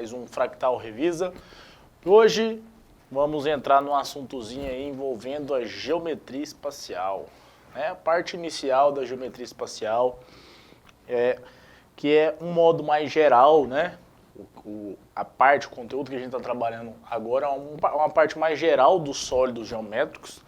mais um Fractal Revisa. Hoje vamos entrar num assuntozinho aí envolvendo a geometria espacial. A parte inicial da geometria espacial, que é um modo mais geral, né? O conteúdo que a gente está trabalhando agora é uma parte mais geral dos sólidos geométricos.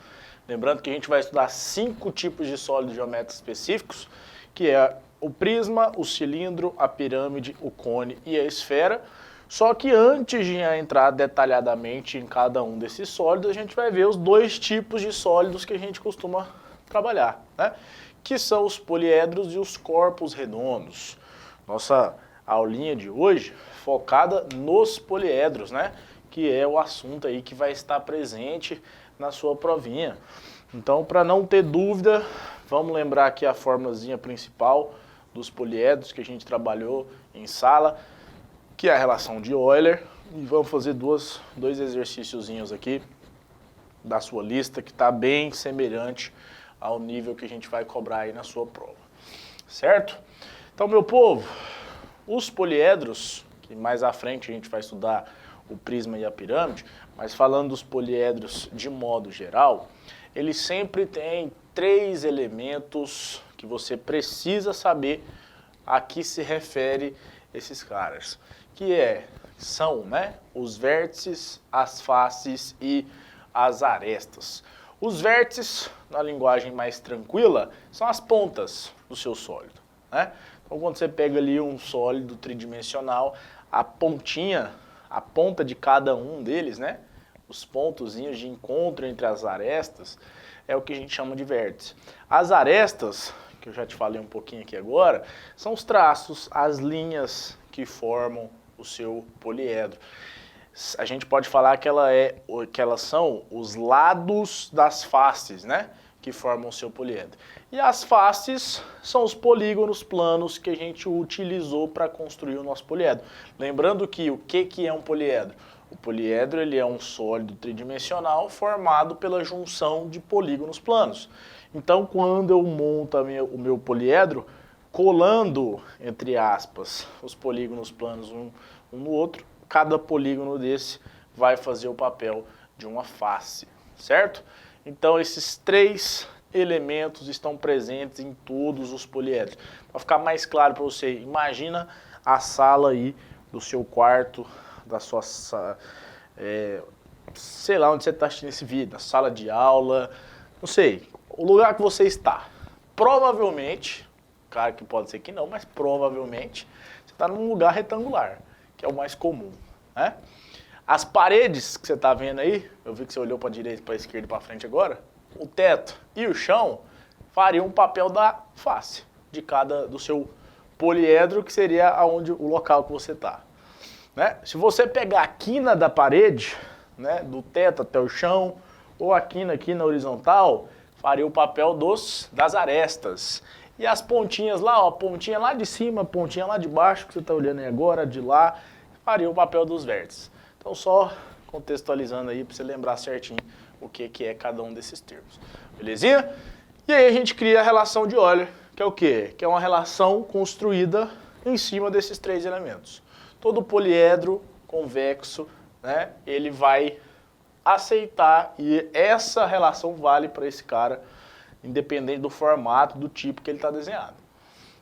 Lembrando que a gente vai estudar 5 tipos de sólidos geométricos específicos, que é o prisma, o cilindro, a pirâmide, o cone e a esfera. Só que antes de entrar detalhadamente em cada um desses sólidos, a gente vai ver os 2 tipos de sólidos que a gente costuma trabalhar, né? Que são os poliedros e os corpos redondos. Nossa aulinha de hoje focada nos poliedros, né? Que é o assunto aí que vai estar presente na sua provinha. Então, para não ter dúvida, vamos lembrar aqui a formulazinha principal dos poliedros que a gente trabalhou em sala, que é a relação de Euler, e vamos fazer dois exercíciozinhos aqui da sua lista, que está bem semelhante ao nível que a gente vai cobrar aí na sua prova, certo? Então, meu povo, os poliedros, que mais à frente a gente vai estudar o prisma e a pirâmide, mas falando dos poliedros de modo geral, eles sempre têm 3 elementos que você precisa saber a que se refere esses caras, que são, né, os vértices, as faces e as arestas. Os vértices, na linguagem mais tranquila, são as pontas do seu sólido, né? Então, quando você pega ali um sólido tridimensional, a ponta de cada um deles, né, os pontozinhos de encontro entre as arestas, é o que a gente chama de vértice. As arestas, que eu já te falei um pouquinho aqui agora, são os traços, as linhas que formam o seu poliedro. A gente pode falar que elas são os lados das faces, né, que formam o seu poliedro. E as faces são os polígonos planos que a gente utilizou para construir o nosso poliedro. Lembrando que o que é um poliedro? O poliedro ele é um sólido tridimensional formado pela junção de polígonos planos. Então, quando eu monto o meu poliedro, colando, entre aspas, os polígonos planos um no outro, cada polígono desse vai fazer o papel de uma face, certo? Então, esses 3 elementos estão presentes em todos os poliedros. Para ficar mais claro para você, imagina a sala aí do seu quarto, da sua sei lá onde você está assistindo esse vídeo, na sala de aula, não sei, o lugar que você está. Provavelmente, claro que pode ser que não, mas provavelmente você está num lugar retangular, que é o mais comum, né? As paredes que você está vendo aí, eu vi que você olhou para a direita, para a esquerda e para frente agora, o teto e o chão fariam o papel da face de cada do seu poliedro, que seria o local que você está, né? Se você pegar a quina da parede, né, do teto até o chão, ou a quina aqui na horizontal, faria o papel das arestas. E as pontinhas lá, ó, pontinha lá de cima, pontinha lá de baixo, que você está olhando aí agora, de lá, faria o papel dos vértices. Então, só contextualizando aí para você lembrar certinho o que é cada um desses termos. Belezinha? E aí a gente cria a relação de Euler, que é o quê? Que é uma relação construída em cima desses 3 elementos. Todo poliedro convexo, né, ele vai aceitar, e essa relação vale para esse cara, independente do formato, do tipo que ele está desenhado.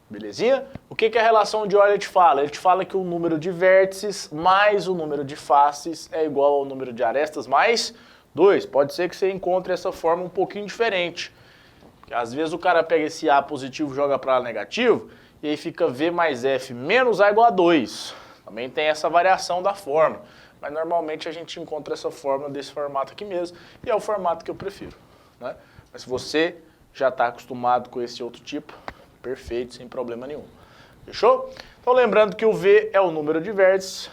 Belezinha? O que a relação de Euler te fala? Ele te fala que o número de vértices mais o número de faces é igual ao número de arestas mais 2. Pode ser que você encontre essa forma um pouquinho diferente. Porque às vezes o cara pega esse A positivo e joga para A negativo, e aí fica V mais F menos A igual a 2. Também tem essa variação da forma. Mas normalmente a gente encontra essa fórmula desse formato aqui mesmo, e é o formato que eu prefiro, né? Mas se você já está acostumado com esse outro tipo, perfeito, sem problema nenhum. Fechou? Então lembrando que o V é o número de vértices,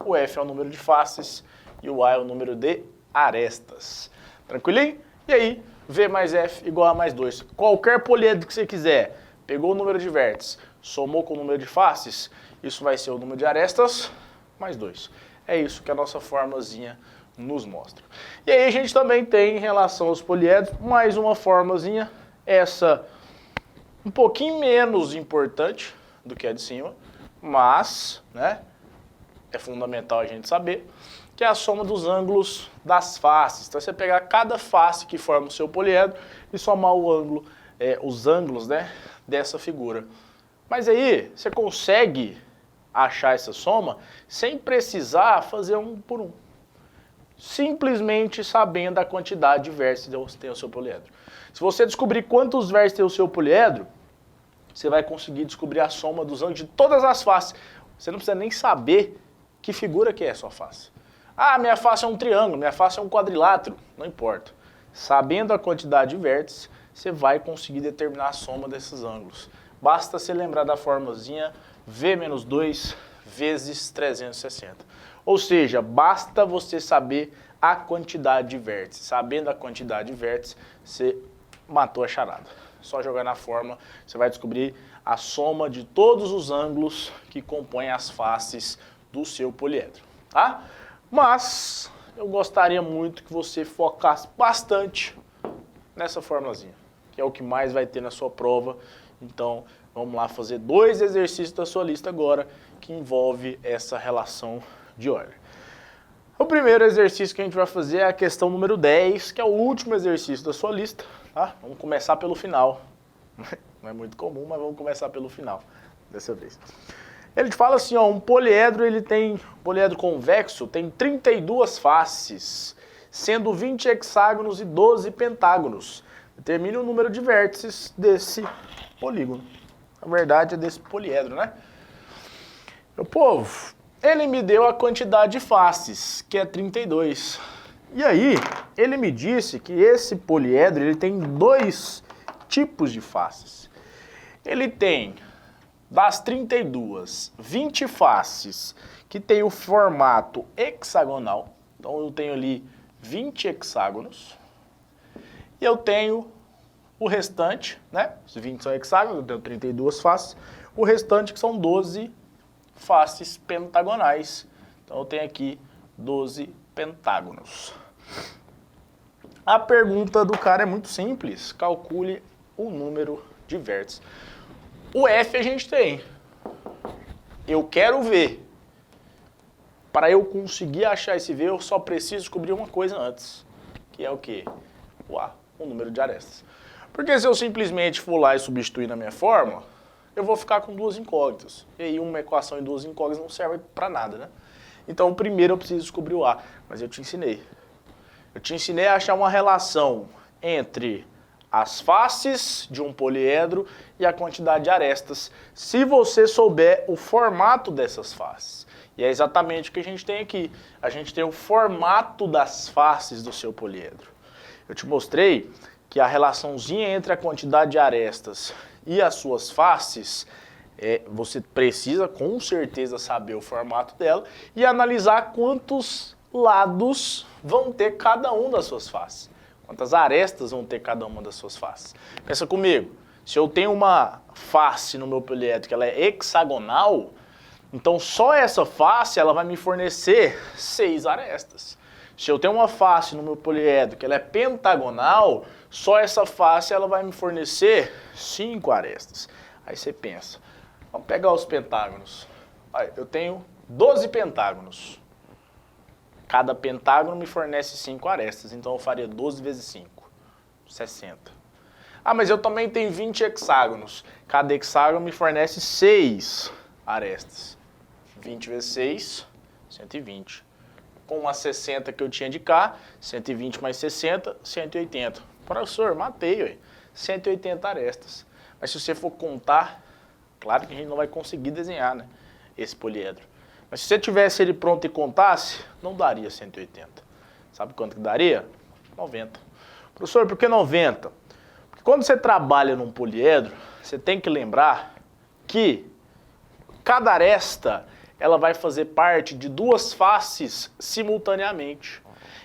o F é o número de faces e o A é o número de arestas. Tranquilinho? E aí, V mais F igual a mais 2. Qualquer poliedro que você quiser, pegou o número de vértices, somou com o número de faces, isso vai ser o número de arestas mais 2. É isso que a nossa formulazinha nos mostra. E aí a gente também tem, em relação aos poliedros, mais uma formulazinha, essa um pouquinho menos importante do que a de cima, mas, né, é fundamental a gente saber, que é a soma dos ângulos das faces. Então, você pegar cada face que forma o seu poliedro e somar o ângulo, os ângulos, né, dessa figura. Mas aí, você consegue achar essa soma sem precisar fazer um por um. Simplesmente sabendo a quantidade de vértices que tem o seu poliedro. Se você descobrir quantos vértices tem o seu poliedro, você vai conseguir descobrir a soma dos ângulos de todas as faces. Você não precisa nem saber que figura que é a sua face. Ah, minha face é um triângulo, minha face é um quadrilátero. Não importa. Sabendo a quantidade de vértices, você vai conseguir determinar a soma desses ângulos. Basta você lembrar da formulazinha V-2 vezes 360. Ou seja, basta você saber a quantidade de vértices. Sabendo a quantidade de vértices, você matou a charada. Só jogar na fórmula, você vai descobrir a soma de todos os ângulos que compõem as faces do seu poliedro, tá? Mas eu gostaria muito que você focasse bastante nessa formulazinha, que é o que mais vai ter na sua prova. Então, vamos lá fazer 2 exercícios da sua lista agora, que envolve essa relação de ordem. O primeiro exercício que a gente vai fazer é a questão número 10, que é o último exercício da sua lista, tá? Vamos começar pelo final. Não é muito comum, mas vamos começar pelo final dessa vez. Ele te fala assim, ó, um poliedro, poliedro convexo tem 32 faces, sendo 20 hexágonos e 12 pentágonos. Determine o número de vértices desse polígono. Na verdade, é desse poliedro, né? Meu povo, ele me deu a quantidade de faces, que é 32. E aí, ele me disse que esse poliedro ele tem 2 tipos de faces. Ele tem, das 32, 20 faces que tem o formato hexagonal. Então, eu tenho ali 20 hexágonos. E eu tenho o restante, né? Os 20 são hexágonos, eu tenho 32 faces. O restante que são 12 faces pentagonais. Então, eu tenho aqui 12 pentágonos. A pergunta do cara é muito simples. Calcule o número de vértices. O F a gente tem. Eu quero ver. Para eu conseguir achar esse V, eu só preciso descobrir uma coisa antes. Que é o quê? O A, o número de arestas. Porque se eu simplesmente for lá e substituir na minha fórmula, eu vou ficar com 2 incógnitas. E aí uma equação em 2 incógnitas não serve para nada, né? Então primeiro eu preciso descobrir o A. Mas eu te ensinei. Eu te ensinei a achar uma relação entre as faces de um poliedro e a quantidade de arestas, se você souber o formato dessas faces. E é exatamente o que a gente tem aqui. A gente tem o formato das faces do seu poliedro. Eu te mostrei que a relaçãozinha entre a quantidade de arestas e as suas faces, você precisa com certeza saber o formato dela e analisar quantos lados vão ter cada um das suas faces. Quantas arestas vão ter cada uma das suas faces. Pensa comigo, se eu tenho uma face no meu poliedro que ela é hexagonal, então só essa face ela vai me fornecer 6 arestas. Se eu tenho uma face no meu poliedro que ela é pentagonal, só essa face ela vai me fornecer 5 arestas. Aí você pensa, vamos pegar os pentágonos. Aí, eu tenho 12 pentágonos. Cada pentágono me fornece 5 arestas, então eu faria 12 vezes 5, 60. Ah, mas eu também tenho 20 hexágonos. Cada hexágono me fornece 6 arestas. 20 vezes 6, 120. Com as 60 que eu tinha de cá, 120 mais 60, 180. Professor, matei, ué. 180 arestas. Mas se você for contar, claro que a gente não vai conseguir desenhar, né, esse poliedro. Mas se você tivesse ele pronto e contasse, não daria 180. Sabe quanto que daria? 90. Professor, por que 90? Porque quando você trabalha num poliedro, você tem que lembrar que cada aresta ela vai fazer parte de 2 faces simultaneamente.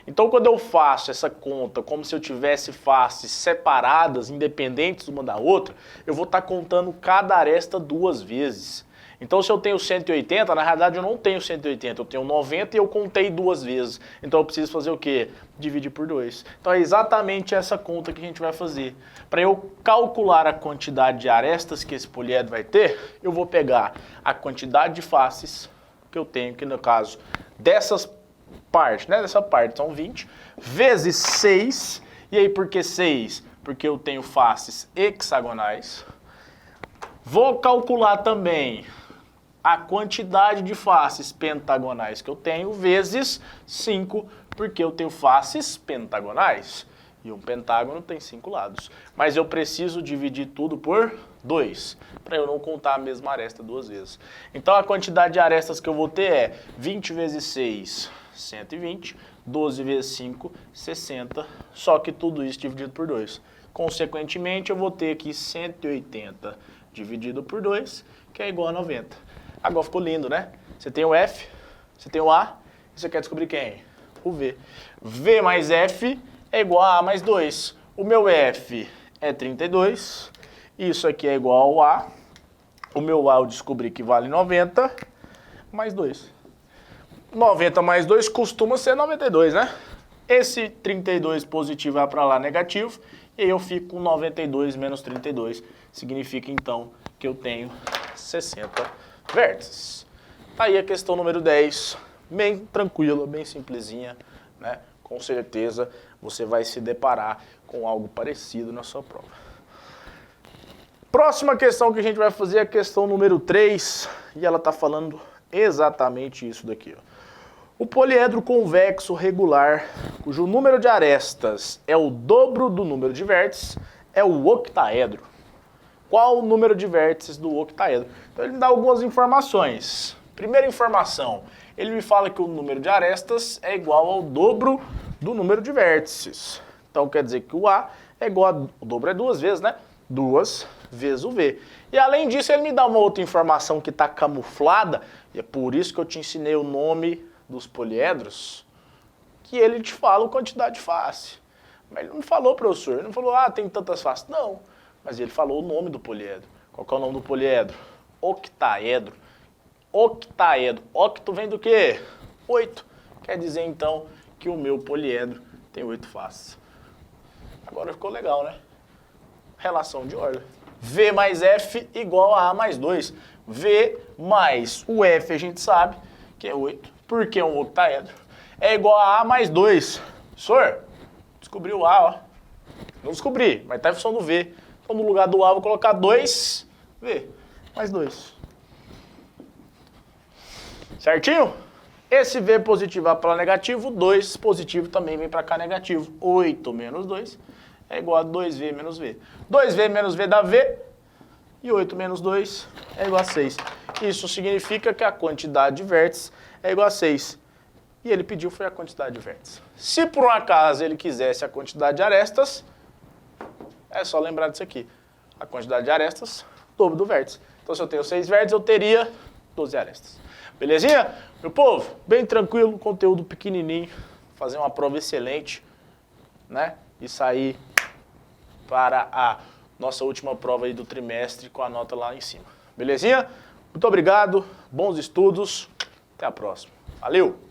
Então, quando eu faço essa conta como se eu tivesse faces separadas, independentes uma da outra, eu vou estar contando cada aresta 2 vezes. Então, se eu tenho 180, na realidade eu não tenho 180, eu tenho 90 e eu contei 2 vezes. Então, eu preciso fazer o quê? Dividir por 2. Então, é exatamente essa conta que a gente vai fazer. Para eu calcular a quantidade de arestas que esse poliedro vai ter, eu vou pegar a quantidade de faces que eu tenho, que no caso dessas partes, né? Dessa parte são 20, vezes 6. E aí por que 6? Porque eu tenho faces hexagonais. Vou calcular também a quantidade de faces pentagonais que eu tenho, vezes 5, porque eu tenho faces pentagonais. E um pentágono tem 5 lados. Mas eu preciso dividir tudo por 2, para eu não contar a mesma aresta 2 vezes. Então a quantidade de arestas que eu vou ter é 20 vezes 6, 120, 12 vezes 5, 60, só que tudo isso dividido por 2. Consequentemente, eu vou ter aqui 180 dividido por 2, que é igual a 90. Agora ficou lindo, né? Você tem o F, você tem o A, e você quer descobrir quem? O V. V mais F é igual a A mais 2. O meu F é 32, isso aqui é igual ao A. O meu A eu descobri que vale 90, mais 2. 90 mais 2 costuma ser 92, né? Esse 32 positivo vai para lá negativo, e aí eu fico com 92 menos 32. Significa, então, que eu tenho 60 vértices. Tá aí a questão número 10, bem tranquila, bem simplesinha, né? Com certeza você vai se deparar com algo parecido na sua prova. Próxima questão que a gente vai fazer é a questão número 3, e ela está falando exatamente isso daqui, ó. O poliedro convexo regular, cujo número de arestas é o dobro do número de vértices, é o octaedro. Qual o número de vértices do octaedro? Então ele me dá algumas informações. Primeira informação, ele me fala que o número de arestas é igual ao dobro do número de vértices. Então quer dizer que o A é igual a... o dobro é 2 vezes, né? 2 vezes o V. E além disso ele me dá uma outra informação que está camuflada, e é por isso que eu te ensinei o nome dos poliedros, que ele te fala a quantidade de face. Mas ele não falou, professor, ele não falou, tem tantas faces. Não, mas ele falou o nome do poliedro. Qual que é o nome do poliedro? Octaedro. Octaedro. Octo vem do quê? 8. Quer dizer, então, que o meu poliedro tem 8 faces. Agora ficou legal, né? Relação de ordem. V mais F igual a A mais 2. V mais o F a gente sabe que é 8. Porque um octaedro é igual a A mais 2. Senhor, descobriu o A, ó. Não descobri, mas está em função do V. Então, no lugar do A, eu vou colocar 2V mais 2. Certinho? Esse V positivo vai para lá negativo, 2 positivo também vem para cá negativo. 8 menos 2 é igual a 2V menos V. 2V menos V dá V, e 8 menos 2 é igual a 6. Isso significa que a quantidade de vértices é igual a 6. E ele pediu foi a quantidade de vértices. Se por um acaso ele quisesse a quantidade de arestas, é só lembrar disso aqui. A quantidade de arestas, dobro do vértice. Então se eu tenho 6 vértices, eu teria 12 arestas. Belezinha? Meu povo, bem tranquilo, conteúdo pequenininho, fazer uma prova excelente, né? E sair para a nossa última prova aí do trimestre com a nota lá em cima. Belezinha? Muito obrigado, bons estudos, até a próxima. Valeu!